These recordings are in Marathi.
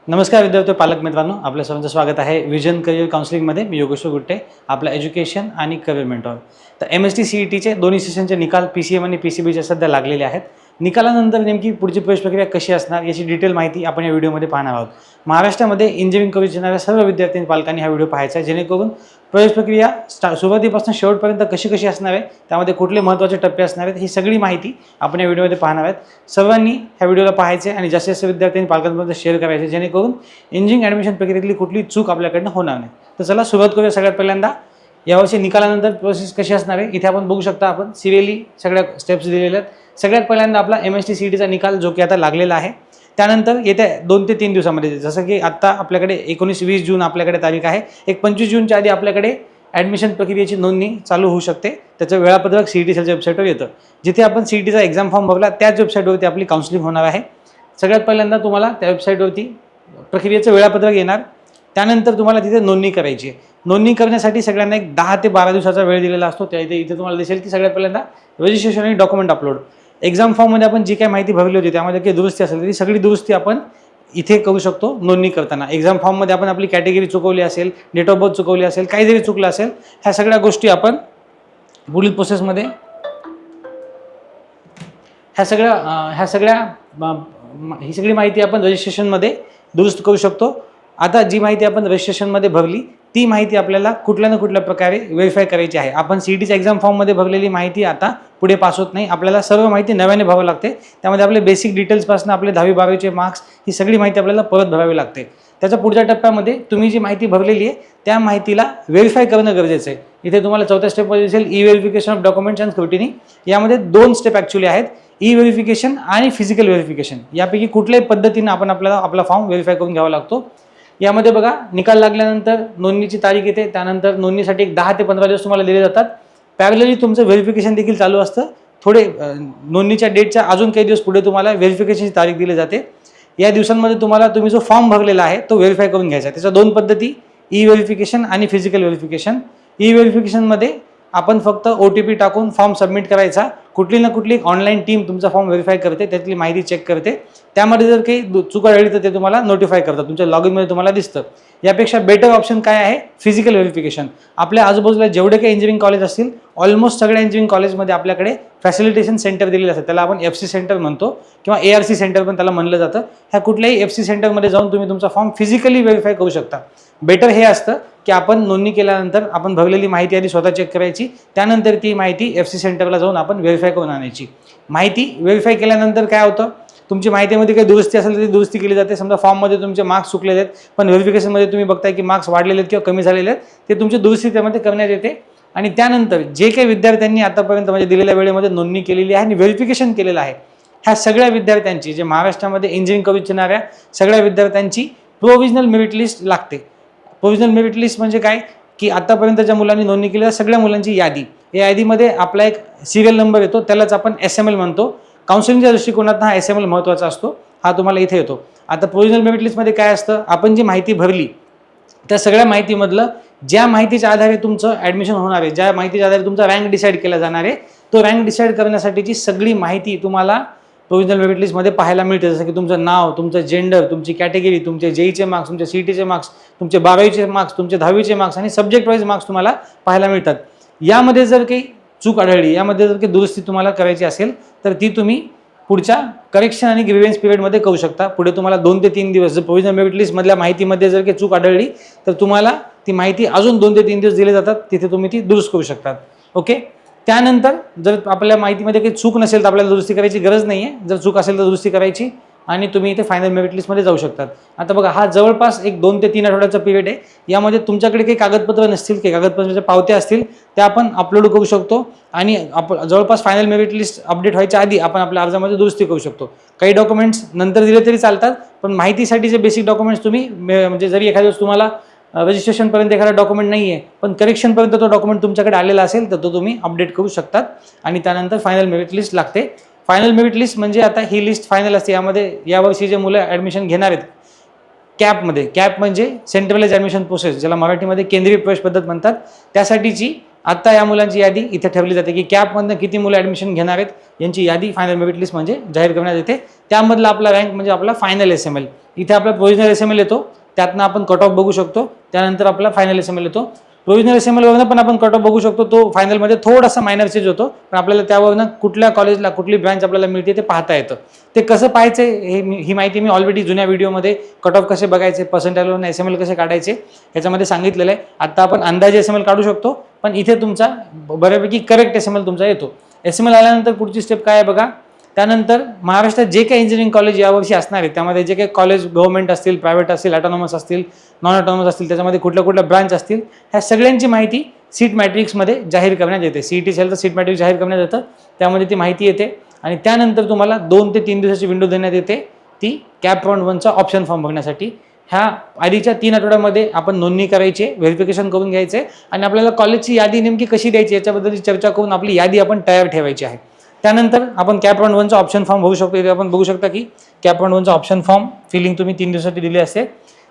नमस्कार विद्यार्थी पालक मित्रांनो, आपल्या सर्वांचं स्वागत आहे विजन करिअर काउन्सिलिंगमध्ये. मी योगेश्वर गुट्टे, आपला एज्युकेशन आणि करिअर मेंटॉर. तर MST CETचे दोन्ही सेशनचे निकाल PCM आणि PCBचे सध्या लागलेले आहेत. निकालानंतर नेमकी पुढची प्रवेश प्रक्रिया कशी असणार याची डिटेल माहिती आपण या व्हिडिओमध्ये पाहणार आहोत. महाराष्ट्रामध्ये इंजिनिअरिंग करू इच्छिणाऱ्या सर्व विद्यार्थी आणि पालकांनी हा व्हिडिओ पाहायचा आहे, जेणेकरून प्रवेश प्रक्रिया सुरुवातीपासून शेवटपर्यंत कशी कशी असणार आहे, त्यामध्ये कुठले महत्त्वाचे टप्पे असणार आहेत, ही सगळी माहिती आपण या व्हिडिओमध्ये पाहणार आहेत. सर्वांनी ह्या व्हिडिओला पाहायचे आणि जास्तीत जास्त विद्यार्थी आणि पालकांपर्यंत शेअर करायचे, जेणेकरून इंजिनिअरिंग ॲडमिशन प्रक्रियेतली कुठली चूक आपल्याकडनं होणार नाही. तर चला सुरुवात करूया. सगळ्यात पहिल्यांदा यावर्षी निकालानंतर प्रोसेस कशी असणार आहे इथे आपण बघू शकता. आपण सिरियली सगळ्या स्टेप्स दिलेल्या आहेत. सगळ्यात पहिल्यांदा आपला MST CETचा निकाल जो की आता लागलेला आहे. त्यानंतर येत्या 2 ते 3 दिवसामध्ये, जसं की आत्ता आपल्याकडे 19-20 जून आपल्याकडे तारीख आहे, 25 जूनच्या आधी आपल्याकडे ॲडमिशन प्रक्रियेची नोंदणी चालू होऊ शकते. त्याचं वेळापत्रक CET सेलच्या वेबसाईटवर येतं. जिथे आपण CETचा एक्झाम फॉर्म भरला त्याच वेबसाईटवरती आपली काउन्सिलिंग होणार आहे. सगळ्यात पहिल्यांदा तुम्हाला त्या वेबसाईटवरती प्रक्रियेचं वेळापत्रक येणार. त्यानंतर तुम्हाला तिथे नोंदणी करायची आहे. नोंदणी करण्यासाठी सगळ्यांना एक 10 ते 12 दिवसाचा वेळ दिलेला असतो. त्या इथे तुम्हाला दिसेल की सगळ्यात पहिल्यांदा रजिस्ट्रेशन आणि डॉक्युमेंट अपलोड. एक्झाम फॉर्ममध्ये आपण जी काही माहिती भरली होती त्यामध्ये काही दुरुस्ती असेल तरी सगळी दुरुस्ती आपण इथे करू शकतो नोंदणी करताना. एक्झाम फॉर्ममध्ये आपण आपली कॅटेगरी चुकवली असेल, डेट ऑफ बर्थ चुकवली असेल, काही जरी चुकलं असेल, ह्या सगळ्या गोष्टी आपण पुढील प्रोसेसमध्ये ही सगळी माहिती आपण रजिस्ट्रेशनमध्ये दुरुस्त करू शकतो. आता जी माहिती आपण रजिस्ट्रेशनमध्ये भरली ती माहिती आपल्याला कुठल्या ना कुठल्या प्रकारे व्हेरीफाय करायची आहे. आपण CETच्या एक्झाम फॉर्ममध्ये भरलेली माहिती आता पुढे पास होत नाही. आपल्याला सर्व माहिती नव्याने भरावी लागते. त्यामध्ये आपले बेसिक डिटेल्सपासून आपले 10वी-12वीचे मार्क्स, ही सगळी माहिती आपल्याला परत भरावी लागते. त्याच्या पुढच्या टप्प्यामध्ये तुम्ही जी माहिती भरलेली आहे त्या माहितीला व्हेरीफाय करणं गरजेचं आहे. इथे तुम्हाला 4थ्या स्टेपमध्ये दिसेल E-verification of documents and scrutiny. यामध्ये 2 स्टेप ॲक्च्युली आहेत, ई-व्हेरिफिकेशन आणि फिजिकल व्हेरिफिकेशन. यापैकी कुठल्याही पद्धतीने आपल्याला आपला फॉर्म व्हेरीफाय करून घ्यावा लागतो. यामध्ये बघा, निकाल लागल्यानंतर नोंदणीची तारीख येते. त्यानंतर नोंदणीसाठी एक 10 ते 15 दिवस तुम्हाला दिले जातात. पॅरलली तुमचं व्हेरिफिकेशन देखील चालू असतं. थोडे नोंदणीच्या डेटच्या अजून काही दिवस पुढे तुम्हाला व्हेरिफिकेशनची तारीख दिली जाते. या दिवसांमध्ये तुम्ही जो फॉर्म भरलेला आहे तो व्हेरीफाय करून घ्यायचा. त्याच्या 2 पद्धती, ई-व्हेरिफिकेशन आणि फिजिकल व्हेरिफिकेशन. ई-व्हेरिफिकेशनमध्ये आपण फक्त OTP टाकून फॉर्म सबमिट करायचा. कुठली ना कुठली ऑनलाईन टीम तुमचा फॉर्म व्हेरीफाय करते, त्यातली माहिती चेक करते. त्यामध्ये जर काही चूक आढळली तर ते तुम्हाला नोटिफाय करतात, तुमच्या लॉगिनमध्ये तुम्हाला दिसतं. यापेक्षा बेटर ऑप्शन काय आहे? Physical verification. आपल्या आजूबाजूला जेवढे काही इंजिनिअरिंग कॉलेज असतील, ऑलमोस्ट सगळ्या इंजिनिअरिंग कॉलेजमध्ये आपल्याकडे फॅसिलिटेशन सेंटर दिलेले असतात. त्याला आपण FC सेंटर म्हणतो किंवा ARC सेंटर पण त्याला म्हणलं जातं. ह्या कुठल्याही FC सेंटरमध्ये जाऊन तुम्ही तुमचा फॉर्म फिजिकली व्हेरीफाय करू शकता. बेटर हे असतं की आपण नोंदणी केल्यानंतर आपण भरलेली माहिती आधी स्वतः चेक करायची, त्यानंतर ती माहिती FC सेंटरला जाऊन आपण व्हेरीफाय करून आणायची. माहिती व्हेरीफाय केल्यानंतर काय होतं, तुमची माहितीमध्ये काही दुरुस्ती असेल तर ती दुरुस्ती केली जाते. समजा फॉर्ममध्ये तुमचे मार्क्स चुकलेले आहेत पण व्हेरिफिकेशनमध्ये तुम्ही बघताय की मार्क्स वाढलेले आहेत किंवा कमी झालेले आहेत, ते तुमची दुरुस्ती त्यामध्ये करण्यात येते. आणि त्यानंतर जे काही विद्यार्थ्यांनी आतापर्यंत म्हणजे दिलेल्या वेळेमध्ये नोंदणी केलेली आहे आणि व्हेरिफिकेशन केलेलं आहे, ह्या सगळ्या विद्यार्थ्यांची, जे महाराष्ट्रामध्ये इंजिनिअरिंग करू इच्छिणाऱ्या सगळ्या विद्यार्थ्यांची प्रोव्हिजनल मेरिट लिस्ट लागते. प्रोव्हिजनल मेरिट लिस्ट म्हणजे काय की आतापर्यंत ज्या मुलांनी नोंदणी केली आहे सगळ्या मुलांची यादी. या यादीमध्ये आपला एक सिरियल नंबर येतो, त्यालाच आपण SML म्हणतो. काउन्सिलिंगच्या दृष्टिकोनातून हा SML महत्त्वाचा असतो. हा तुम्हाला इथे येतो. आता प्रोव्हिजनल मेरिट लिस्टमध्ये काय असतं, आपण जी माहिती भरली त्या सगळ्या माहितीमधलं ज्या माहितीच्या आधारे तुमचं ॲडमिशन होणार आहे, ज्या माहितीच्या आधारे तुमचा रँक डिसाईड केला जाणार आहे, तो रँक डिसाईड करण्यासाठीची सगळी माहिती तुम्हाला प्रोव्हिजनल मेरिट लिस्टमध्ये पाहायला मिळते. जसं की तुमचं नाव, तुमचं जेंडर, तुमची कॅटेगरी, तुमचे JEEचे मार्क्स, तुमचे CETचे मार्क्स, तुमचे 12वीचे मार्क्स, तुमचे 10वीचे मार्क्स आणि सब्जेक्ट वाईज मार्क्स तुम्हाला पाहायला मिळतात. यामध्ये जर काही चूक आढळली, यामध्ये जर काही दुरुस्ती तुम्हाला करायची असेल तर ती तुम्ही पुढच्या करेक्शन आणि ग्रीव्हन्स पिरियडमध्ये करू शकता. पुढे तुम्हाला 2 ते 3 दिवस, जर प्रोव्हिजनल मेरिट लिस्टमधल्या माहितीमध्ये जर काही चूक आढळली तर तुम्हाला ती माहिती अजून 2 ते 3 दिवस दिले जातात, तिथे तुम्ही ती दुरुस्त करू शकता. ओके. त्यानंतर जर आपल्या माहितीमध्ये काही चूक नसेल तर आपल्याला दुरुस्ती करायची गरज नाही आहे. जर चूक असेल तर दुरुस्ती करायची आणि तुम्ही इथे फायनल मेरिट लिस्टमध्ये जाऊ शकतात. आता बघा, हा जवळपास एक 2 ते 3 आठवड्याचा पिरियड आहे. यामध्ये तुमच्याकडे काही कागदपत्र नसतील, काही कागदपत्राच्या पावत्या असतील, त्या आपण अपलोड करू शकतो आणि जवळपास फायनल मेरिट लिस्ट अपडेट व्हायच्या आधी आपण आपल्या अर्जामध्ये दुरुस्ती करू शकतो. काही डॉक्युमेंट्स नंतर दिले तरी चालतात, पण माहितीसाठी जे बेसिक डॉक्युमेंट्स तुम्ही म्हणजे जरी एखाद्या वेळेस तुम्हाला रजिस्ट्रेशनपर्यंत एखादा डॉक्युमेंट नाही आहे पण करेक्शनपर्यंत तो डॉक्युमेंट तुमच्याकडे आलेला असेल तर तो तुम्ही अपडेट करू शकतात. आणि त्यानंतर फायनल मेरिट लिस्ट लागते. फायनल मेरिट लिस्ट म्हणजे आता ही लिस्ट फायनल असते. यामध्ये यावर्षी जे मुलं ॲडमिशन घेणार आहेत कॅप म्हणजे सेंट्रलाइज ॲडमिशन प्रोसेस, ज्याला मराठीमध्ये केंद्रीय प्रवेश पद्धत म्हणतात, त्यासाठीची आता या मुलांची यादी इथे ठेवली जाते की कॅपमधनं किती मुलं ॲडमिशन घेणार आहेत यांची यादी फायनल मेरिट लिस्ट म्हणजे जाहीर करण्यात येते. त्यामधला आपला रँक म्हणजे आपला फायनल SML. इथे आपला प्रोव्हिजनल SML येतो, त्यातनं आपण कट ऑफ बघू शकतो. त्यानंतर आपला फायनल SML येतो. प्रोव्हिजनल SML वरनं पण आपण कट ऑफ बघू शकतो. तो फायनलमध्ये थोडासा मायनर चेंज होतो, पण आपल्याला त्यावरनं कुठल्या कॉलेजला कुठली ब्रँच आपल्याला मिळते ते पाहता येतं. ते कसं पाहायचं ही माहिती मी ऑलरेडी जुन्या व्हिडिओमध्ये कट ऑफ कसे बघायचे, पर्सेंटाईलवरून SML कसे काढायचे ह्याच्यामध्ये सांगितलेलं आहे. आता आपण अंदाजे SML काढू शकतो, पण इथे तुमचा बऱ्यापैकी करेक्ट SML तुमचा येतो. SML आल्यानंतर पुढची स्टेप काय आहे बघा. त्यानंतर महाराष्ट्रात जे काही इंजिनिअरिंग कॉलेज यावर्षी असणार आहे त्यामध्ये जे काही कॉलेज गव्हर्नमेंट असतील, प्रायव्हेट असतील, ऑटोनॉमस असतील, नॉन ऑटोनॉमस असतील, त्याच्यामध्ये कुठल्या कुठल्या ब्रांच असतील ह्या सगळ्यांची माहिती सीट मॅट्रिक्समध्ये जाहीर करण्यात येते. CET सेलचं सीट मॅट्रिक्स जाहीर करण्यात येतं, त्यामध्ये ती माहिती येते. आणि त्यानंतर तुम्हाला 2 ते 3 दिवसाची विंडो देण्यात येते ती कॅप राऊंड 1चा ऑप्शन फॉर्म भरण्यासाठी. ह्या आधीच्या 3 आठवड्यामध्ये आपण नोंदणी करायची, व्हेरिफिकेशन करून घ्यायचे आणि आपल्याला कॉलेजची यादी नेमकी कशी द्यायची याच्याबद्दलची चर्चा करून आपली यादी आपण तयार ठेवायची आहे. त्यानंतर आपण कॅप राऊंड 1चा ऑप्शन फॉर्म भरू शकतो. इथे आपण बघू शकता की कॅप राऊंड 1चा ऑप्शन फॉर्म फिलिंग तुम्ही 3 दिवसासाठी दिली असते.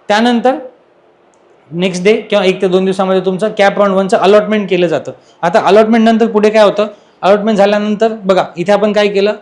त्यानंतर नेक्स्ट डे किंवा 1 ते 2 दिवसामध्ये तुमचं कॅप राऊंड 1चं अलॉटमेंट केलं जातं. आता अलॉटमेंट नंतर पुढे काय होतं, अलॉटमेंट झाल्यानंतर बघा इथे आपण काय केलं,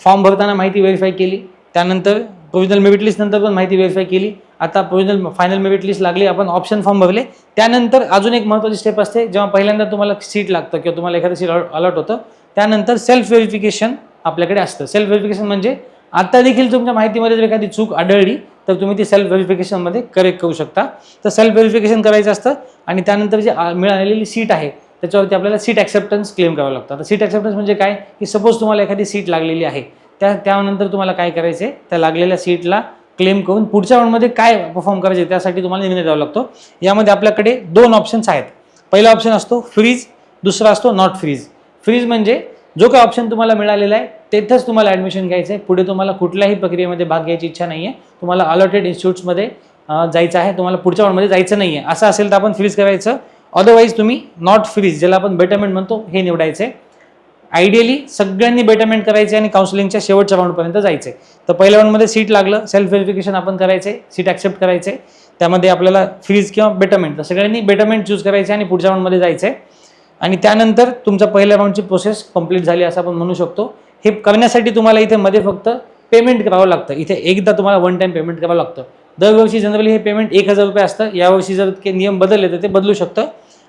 फॉर्म भरताना माहिती व्हेरीफाय केली, त्यानंतर प्रोव्हिजनल मेरिट लिस्ट नंतर पण माहिती व्हेरीफाय केली. आता प्रोव्हिजनल फायनल मेरिट लिस्ट लागली, आपण ऑप्शन फॉर्म भरले. त्यानंतर अजून एक महत्त्वाची स्टेप असते, जेव्हा पहिल्यांदा तुम्हाला सीट लागतं किंवा तुम्हाला एखादं सीट अलॉट होतं त्यानंतर सेल्फ व्हेरिफिकेशन आपल्याकडे असतं. सेल्फ व्हेरिफिकेशन म्हणजे आता देखील तुमच्या माहितीमध्ये जर एखादी चूक आढळली तर तुम्ही ती सेल्फ व्हेरिफिकेशनमध्ये करेक्ट करू शकता. तर सेल्फ व्हेरिफिकेशन करायचं असतं आणि त्यानंतर जी मिळालेली सीट आहे त्याच्यावरती आपल्याला सीट ॲक्सेप्टन्स क्लेम करावं लागतं. तर सीट ॲक्सेप्टन्स म्हणजे काय की सपोज तुम्हाला एखादी सीट लागलेली आहे, त्यानंतर तुम्हाला काय करायचं आहे, त्या लागलेल्या सीटला क्लेम करून पुढच्या राऊंडमध्ये काय परफॉर्म करायचे त्यासाठी तुम्हाला निर्णय द्यावा लागतो. यामध्ये आपल्याकडे 2 ऑप्शन्स आहेत. पहिला ऑप्शन असतो फ्रीज, दुसरा असतो नॉट फ्रीज. फ्रीज म्हणजे जो काही ऑप्शन तुम्हाला मिळालेला आहे तेथेच तुम्हाला ॲडमिशन घ्यायचं आहे, पुढे तुम्हाला कुठल्याही प्रक्रियेमध्ये भाग घ्यायची इच्छा नाही आहे, तुम्हाला अलॉटेड इन्स्टिट्यूट्समध्ये जायचं आहे, तुम्हाला पुढच्या राऊंडमध्ये जायचं नाही आहे. असं असेल तर आपण फ्रीज करायचं. अदरवाईज तुम्ही नॉट फ्रीज, ज्याला आपण बेटरमेंट म्हणतो, हे निवडायचं आहे. आयडियली सगळ्यांनी बेटरमेंट करायचे आणि काउन्सिलिंगच्या शेवटच्या राऊंडपर्यंत जायचे. तर पहिल्या राऊंडमध्ये सीट लागलं, सेल्फ व्हेरिफिकेशन आपण करायचे, सीट ॲक्सेप्ट करायचे, त्यामध्ये आपल्याला फ्रीज किंवा बेटरमेंट, तर सगळ्यांनी बेटरमेंट चूज करायचे आणि पुढच्या राऊंडमध्ये जायचे. आणि त्यानंतर तुमच्या पहिल्या राऊंडची प्रोसेस कंप्लीट झाली असं आपण म्हणू शकतो. हे करण्यासाठी तुम्हाला इथे मध्ये फक्त पेमेंट करावं लागतं. इथे एकदा तुम्हाला 1 टाइम पेमेंट करावं लागतं. दरवर्षी जनरली हे पेमेंट 1000 रुपये असतं. यावर्षी जर काही नियम बदलले तर ते बदलू शकतं.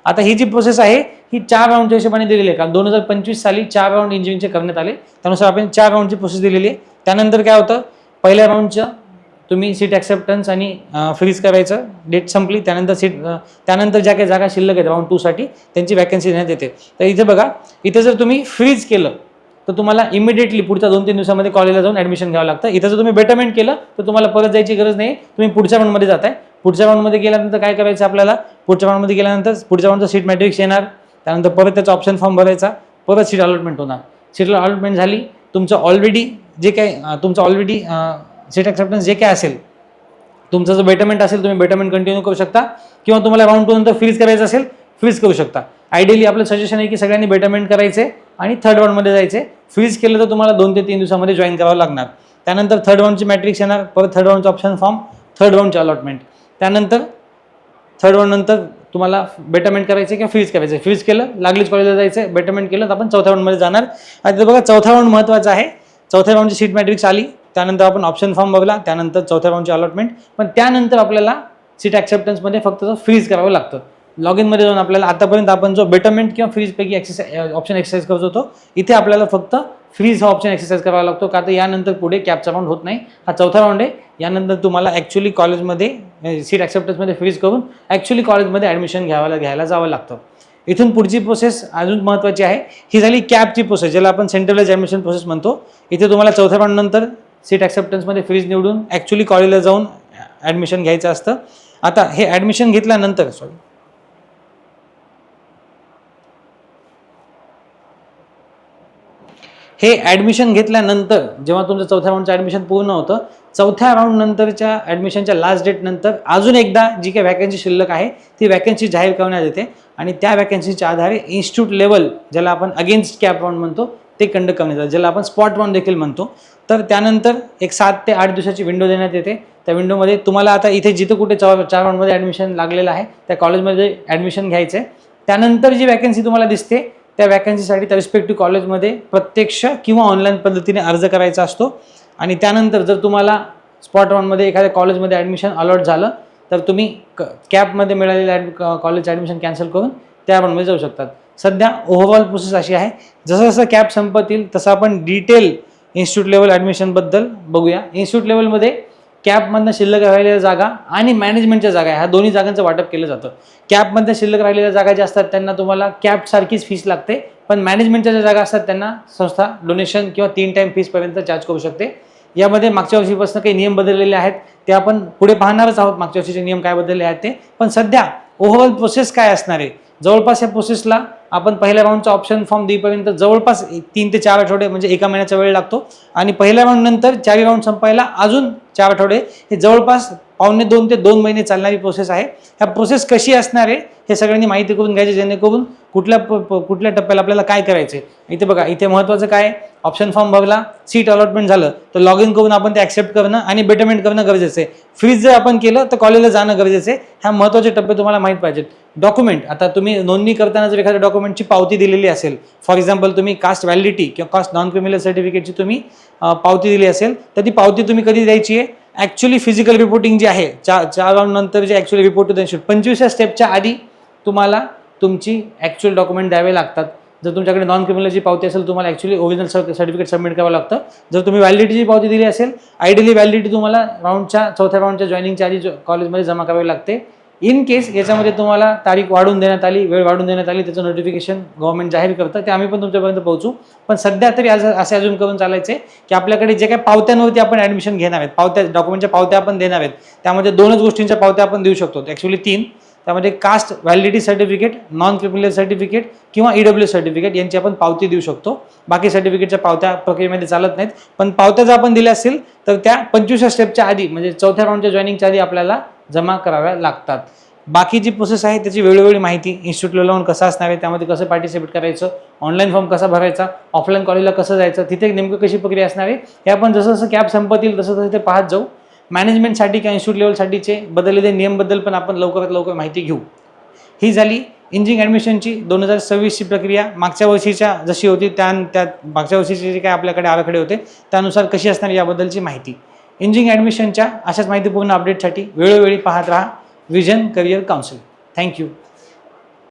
आता ही जी प्रोसेस आहे ही 4 राऊंडच्या हिशोबाने दिलेली आहे. कारण 2025 साली 4 राऊंड इंजिनिअरिंगचे करण्यात आले, त्यानुसार आपण 4 राऊंडची प्रोसेस दिलेली आहे. त्यानंतर काय होतं, पहिल्या राऊंडचं तुम्ही सीट ॲक्सेप्टन्स आणि फ्रीज करायचं, डेट संपली, त्यानंतर ज्या काही जागा शिल्लक आहेत राऊंड 2 साठी त्यांची वॅकन्सी देण्यात येते. तर इथे बघा, इथे जर तुम्ही फ्रीज केलं तर तुम्हाला इमिडिएटली पुढच्या 2-3 दिवसामध्ये कॉलेजला जाऊन ॲडमिशन घ्यावं लागतं. इथं जर तुम्ही बेटरमेंट केलं तर तुम्हाला परत जायची गरज नाही, तुम्ही पुढच्या राऊंडमध्ये जाताय. पुढच्या राऊंडमध्ये गेल्यानंतर काय करायचं आपल्याला, पुढच्या राऊंडमध्ये गेल्यानंतर पुढच्या राऊंडचं सीट मॅट्रिक्स येणार, त्यानंतर परत त्याचा ऑप्शन फॉर्म भरायचा, परत सीट अलॉटमेंट होणार. सीट अलॉटमेंट झाली, तुमचं ऑलरेडी सीट ॲक्सेप्टन्स जे काय असेल, तुमचं जर बेटरमेंट असेल तुम्ही बेटरमेंट कंटिन्यू करू शकता किंवा तुम्हाला राऊंड 2 नंतर फ्रीज करायचं असेल फ्रीज करू शकता. आयडियली आपलं सजेशन आहे की सगळ्यांनी बेटरमेंट करायचे आणि थर्ड राऊंडमध्ये जायचे. फ्रीज केलं तर तुम्हाला 2 ते 3 दिवसामध्ये जॉईन करावं लागणार. त्यानंतर थर्ड राऊंडची मॅट्रिक्स येणार, परत थर्ड राऊंडचं ऑप्शन फॉर्म, थर्ड राऊंडची अलॉटमेंट. त्यानंतर थर्ड राऊंड नंतर तुम्हाला बेटरमेंट करायचं किंवा फ्रीज करायचं. फ्रीज केलं लागलीच कॉलेजला जायचं, बेटरमेंट केलं तर आपण चौथ्या राऊंडमध्ये जाणार. आता बघा चौथा राऊंड महत्त्वाचा आहे. चौथ्या राऊंडची सीट मॅट्रिक्स आली, त्यानंतर आपण ऑप्शन फॉर्म बघला, त्यानंतर चौथ्या राऊंडची अलॉटमेंट. पण त्यानंतर आपल्याला सीट ॲक्सेप्टन्समध्ये फक्त फ्रीज करावं लागतं. लॉग इनमध्ये जाऊन आपल्याला आतापर्यंत आपण जो बेटरमेंट किंवा फ्रीजपैकी ऑप्शन एक्सरसाइज करत होतो, इथे आपल्याला फक्त फ्रीज हा ऑप्शन एक्सरसाइज करावा लागतो. का तर यानंतर पुढे कॅपचा राऊंड होत नाही. हा चौथा राऊंड आहे. यानंतर तुम्हाला ॲक्च्युली कॉलेजमध्ये सीट ॲक्सेप्टन्समध्ये फ्रीज करून ॲक्च्युली कॉलेजमध्ये ॲडमिशन घ्यायला जावं लागतं. इथून पुढची प्रोसेस अजून महत्त्वाची आहे. ही झाली कॅपची प्रोसेस, ज्याला आपण सेंट्रलाइज ॲडमिशन प्रोसेस म्हणतो. इथे तुम्हाला चौथ्या राऊंड नंतर सीट ॲक्सेप्टन्समध्ये फ्रीज निवडून ॲक्च्युली कॉलेजला जाऊन ॲडमिशन घ्यायचं असतं. आता हे ॲडमिशन घेतल्यानंतर हे ॲडमिशन घेतल्यानंतर जेव्हा तुमचं चौथ्या राऊंडचं ॲडमिशन पूर्ण होतं, चौथ्या राऊंड नंतरच्या ॲडमिशनच्या लास्ट डेट नंतर अजून एकदा जी काही वॅकन्सी शिल्लक आहे ती वॅकन्सी जाहीर करण्यात येते आणि त्या वॅकन्सीच्या आधारे इन्स्टिट्यूट लेवल, ज्याला आपण अगेन्स्ट कॅप राऊंड म्हणतो, ते कंडक्ट करण्यात येतं, ज्याला आपण स्पॉट राऊंड देखील म्हणतो. तर त्यानंतर एक 7 ते 8 दिवसाची विंडो देण्यात येते. त्या विंडोमध्ये तुम्हाला आता इथे जिथं कुठे 4 राऊंडमध्ये ॲडमिशन लागलेलं आहे त्या कॉलेजमध्ये ॲडमिशन घ्यायचं आहे. त्यानंतर जी वॅकन्सी तुम्हाला दिसते त्या वॅकन्सीसाठी त्या रिस्पेक्टिव्ह कॉलेजमध्ये प्रत्यक्ष किंवा ऑनलाईन पद्धतीने अर्ज करायचा असतो आणि त्यानंतर जर तुम्हाला स्पॉट राऊंडमध्ये एखाद्या कॉलेजमध्ये ॲडमिशन अलॉट झालं तर तुम्ही कॅपमध्ये मिळालेलं कॉलेज ॲडमिशन कॅन्सल करून त्या राऊंडमध्ये जाऊ शकतात. सध्या ओव्हरऑल प्रोसेस अशी आहे, जसं जसं कॅप संपत येईल तसं आपण डिटेल इन्स्टिट्यूट लेवल ॲडमिशनबद्दल बघूया. इन्स्टिट्यूट लेवलमध्ये कॅपमधनं शिल्लक राहिलेल्या जागा आणि मॅनेजमेंटच्या जागा ह्या दोन्ही जागांचं वाटप केलं जातं. कॅपमधनं शिल्लक राहिलेल्या जागा ज्या असतात त्यांना तुम्हाला कॅपसारखीच फीस लागते, पण मॅनेजमेंटच्या ज्या जागा असतात त्यांना संस्था डोनेशन किंवा 3 टाईम फीसपर्यंत चार्ज करू शकते. यामध्ये मागच्या वर्षीपासून काही नियम बदललेले आहेत, ते आपण पुढे पाहणारच आहोत मागच्या वर्षीचे नियम काय बदलले आहेत ते. पण सध्या ओव्हरऑल प्रोसेस काय असणार आहे, जवळपास या प्रोसेसला आपण पहिल्या राऊंडचा ऑप्शन फॉर्म देईपर्यंत जवळपास 3 ते 4 आठवडे म्हणजे एका महिन्याचा वेळ लागतो आणि पहिल्या राऊंड नंतर 4 राऊंड संपायला अजून 4 आठवडे, हे जवळपास 1.5 ते 2 महिने चालणारी प्रोसेस आहे. ह्या प्रोसेस कशी असणार आहे हे सगळ्यांनी माहिती करून घ्यायची, जेणेकरून कुठल्या टप्प्याला आपल्याला काय करायचं आहे. इथे बघा, इथे महत्त्वाचं काय, ऑप्शन फॉर्म भरला, सीट अलॉटमेंट झालं तर लॉग इन करून आपण ते ॲक्सेप्ट करणं आणि बेटरमेंट करणं गरजेचं आहे. फ्रीज जर आपण केलं तर कॉलेजला जाणं गरजेचं आहे. ह्या महत्त्वाचे टप्पे तुम्हाला माहीत पाहिजेत. डॉक्युमेंट, आता तुम्ही नोंदणी करताना जर एखाद्या डॉक्युमेंटची पावती दिलेली असेल, फॉर एक्झाम्पल तुम्ही कास्ट व्हॅलिडिटी किंवा कास्ट नॉन क्रिमिनल सर्टिफिकेटची तुम्ही पावती दिली असेल तर ती पावती तुम्ही कधी द्यायची आहे, ॲक्च्युली फिजिकल रिपोर्टिंग जी आहे 4 राऊंड नंतर जे actually report to the institute 25व्या स्टेपच्या आधी तुम्हाला तुमची ॲक्च्युअल डॉक्युमेंट द्यावे लागतात. जर तुमच्याकडे नॉन क्रिमिनलची पावती असेल तुम्हाला ॲक्च्युअली ओरिजिनल सर्टिफिकेट सबमिट करावं लागतं. जर तुम्ही व्हॅलिडिटीची पावती दिली असेल, आयडियली व्हॅलिडिटी तुम्हाला चौथ्या राऊंडच्या जॉईनिंगच्या आधी कॉलेजमध्ये जमा करावी लागते. इन केस याच्यामध्ये तुम्हाला तारीख वाढवून देण्यात आली, वेळ वाढवून देण्यात आली, त्याचं नोटिफिकेशन गव्हर्नमेंट जाहीर करतं, ते आम्ही पण तुमच्यापर्यंत पोहोचू. पण सध्या तरी असे अजून करून चालायचे की आपल्याकडे जे काही पावत्यांवरती आपण ॲडमिशन घेणार आहेत, डॉक्युमेंटच्या पावत्या आपण देणार आहेत, त्यामध्ये 2च गोष्टींच्या पावत्या आपण देऊ शकतो, ॲक्च्युली 3. त्यामध्ये caste validity certificate, non criminal certificate किंवा EWS सर्टिफिकेट यांची आपण पावती देऊ शकतो. बाकी सर्टिफिकेटच्या पावत्या प्रक्रियेमध्ये चालत नाहीत. पण पावत्या जर आपण दिल्या असतील तर त्या 25व्या स्टेपच्या आधी म्हणजे चौथ्या राऊंडच्या जॉईनिंगच्या आधी आपल्याला जमा कराव्या लागतात. बाकी जी प्रोसेस आहे त्याची वेळोवेळी माहिती इन्स्टिट्यूट लेवलवर कसं असणार आहे, त्यामध्ये कसं पार्टिसिपेट करायचं, ऑनलाईन फॉर्म कसा भरायचा, ऑफलाईन कॉलेजला कसं जायचं, तिथे नेमकं कशी प्रक्रिया असणार आहे, हे आपण जसं जसं कॅप संपत येईल तसं तसं ते पाहत जाऊ. मॅनेजमेंटसाठी किंवा इन्स्टिट्यूट लेवलसाठीचे बदललेले नियमबद्दल पण आपण लवकरात लवकर माहिती घेऊ. ही झाली इंजिनिअरिंग ॲडमिशनची 2026ची प्रक्रिया. मागच्या वर्षीच्या जशी होती त्या मागच्या वर्षीचे जे काय आपल्याकडे आराखडे होते त्यानुसार कशी असणार याबद्दलची माहिती. इंजिनिअरिंग ॲडमिशनच्या अशाच माहितीपूर्ण अपडेटसाठी वेळोवेळी पाहत राहा विजन करिअर काउन्सिल. थँक्यू.